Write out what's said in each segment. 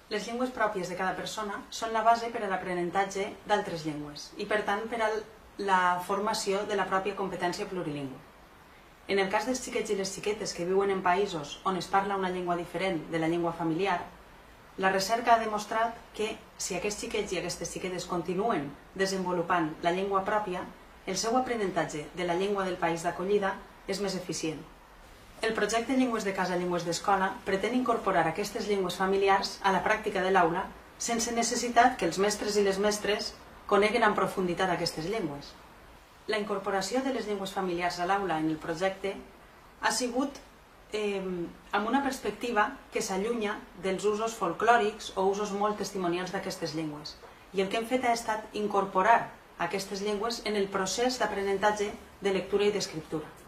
Les llengües pròpies de cada persona són la base per a l'aprenentatge d'altres llengües i, per tant, per a la formació de la pròpia competència plurilingüe. En el cas dels xiquets i les xiquetes que viuen en països on es parla una llengua diferent de la llengua familiar, la recerca ha demostrat que si aquests xiquets i aquestes xiquetes continuen desenvolupant la llengua pròpia, el seu aprenentatge de la llengua del país d'acollida és més eficient. El projecte Llengües de Casa, Llengües d'Escola pretén incorporar aquestes llengües familiars a la pràctica de l'aula sense necessitat que els mestres i les mestres coneguen en profunditat aquestes llengües. La incorporació de les llengües familiars a l'aula en el projecte ha sigut amb una perspectiva que s'allunya dels usos folclòrics o usos molt testimonials d'aquestes llengües. I el que hem fet ha estat incorporar aquestes llengües en el procés d'aprenentatge de lectura i d'escriptura.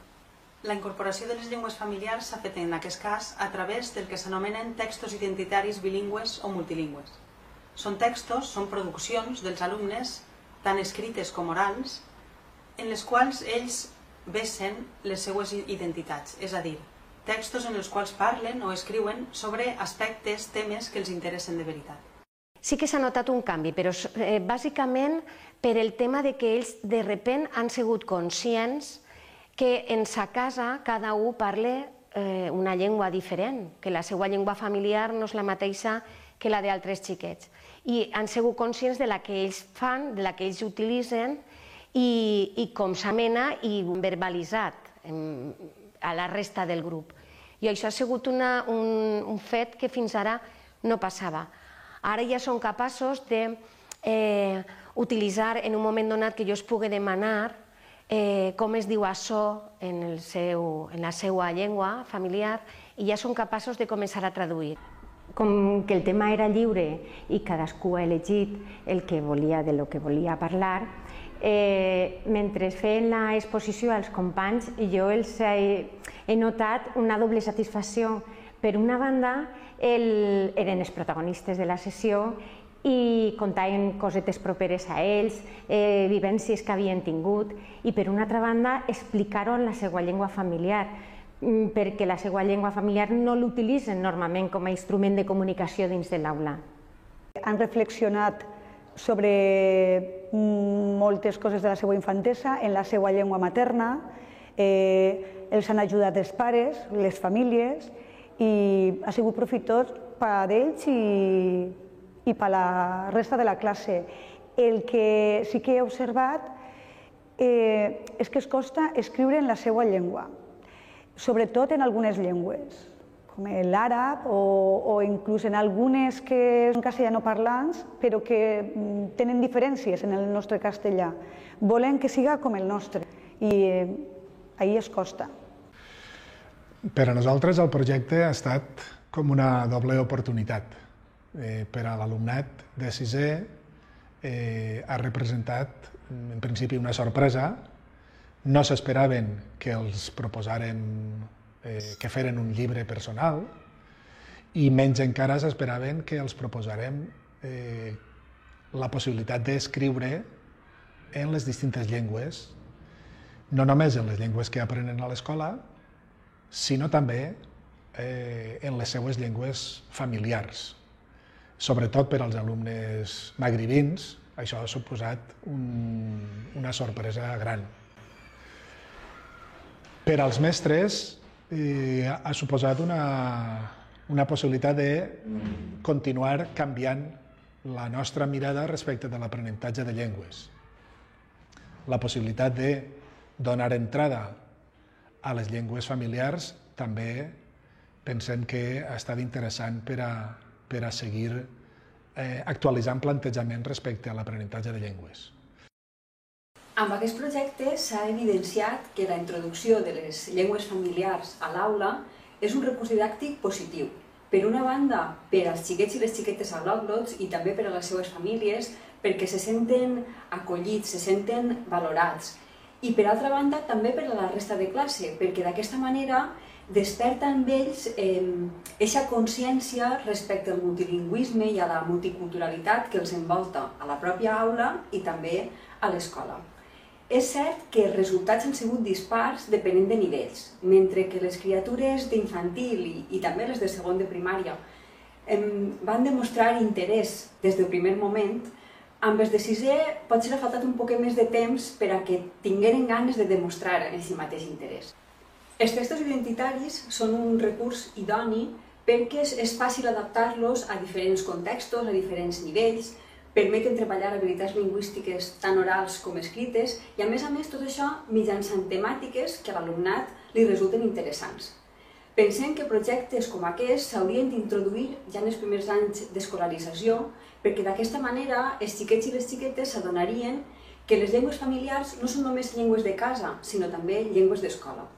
La incorporació de les llengües familiars s'ha fet en aquest cas a través del que s'anomenen textos identitaris bilingües o multilingües. Són textos, són produccions dels alumnes, tant escrites com orals, en les quals ells vessen les seues identitats, és a dir, textos en els quals parlen o escriuen sobre aspectes, temes que els interessen de veritat. Sí que s'ha notat un canvi, però bàsicament per el tema de que ells de sobte han sigut conscients que en sa casa cada un parla una llengua diferent, que la seva llengua familiar no és la mateixa que la d'altres xiquets. I han sigut conscients de la que ells fan, de la que ells utilitzen i com s'amena i verbalitzat a la resta del grup. I això ha sigut un fet que fins ara no passava. Ara ja són capaços d'utilitzar en un moment donat que jo es pugui demanar com es diu això en la seva llengua familiar i ja són capaços de començar a traduir. Com que el tema era lliure i cadascú ha elegit el que volia, de lo que volia parlar, mentre feien l'exposició als companys jo he notat una doble satisfacció. Per una banda, eren els protagonistes de la sessió i contaven cosetes properes a ells, vivències que havien tingut, i per una altra banda explicaron la seva llengua familiar, perquè la seva llengua familiar no l'utilitzen normalment com a instrument de comunicació dins de l'aula. Han reflexionat sobre moltes coses de la seva infantesa en la seva llengua materna, els han ajudat els pares, les famílies, i ha sigut profitós per a ells i per a la resta de la classe. El que sí que he observat és que es costa escriure en la seva llengua, sobretot en algunes llengües, com l'àrab o inclús en algunes que són castellanoparlants, però que tenen diferències en el nostre castellà. Volen que siga com el nostre i ahir es costa. Per a nosaltres el projecte ha estat com una doble oportunitat. Per a l'alumnat de sisè ha representat en principi una sorpresa. No s'esperaven que els proposaren que feren un llibre personal i menys encara s'esperaven que els proposarem la possibilitat d'escriure en les distintes llengües, no només en les llengües que aprenen a l'escola, sinó també en les seues llengües familiars. Sobretot per als alumnes magribins, això ha suposat una sorpresa gran. Per als mestres ha suposat una possibilitat de continuar canviant la nostra mirada respecte de l'aprenentatge de llengües. La possibilitat de donar entrada a les llengües familiars també pensem que ha estat interessant per a seguir actualitzant plantejaments respecte a l'aprenentatge de llengües. Amb aquest projecte s'ha evidenciat que la introducció de les llengües familiars a l'aula és un recurs didàctic positiu. Per una banda, per als xiquets i les xiquetes al·lòctons i també per a les seves famílies, perquè se senten acollits, se senten valorats. I per altra banda també per a la resta de classe, perquè d'aquesta manera desperta en ells eixa consciència respecte al multilingüisme i a la multiculturalitat que els envolta a la pròpia aula i també a l'escola. És cert que els resultats han sigut dispars depenent de nivells, mentre que les criatures d'infantil i també les de segon de primària van demostrar interès des del primer moment, amb els de sisè potser ha faltat un poc més de temps per a que tingueren ganes de demostrar aquest mateix interès. Els textos identitaris són un recurs idoni perquè és fàcil adaptar-los a diferents contextos, a diferents nivells, permeten treballar habilitats lingüístiques tant orals com escrites i, a més, tot això mitjançant temàtiques que a l'alumnat li resulten interessants. Pensem que projectes com aquests s'haurien d'introduir ja en els primers anys d'escolarització perquè d'aquesta manera els xiquets i les xiquetes s'adonarien que les llengües familiars no són només llengües de casa, sinó també llengües d'escola.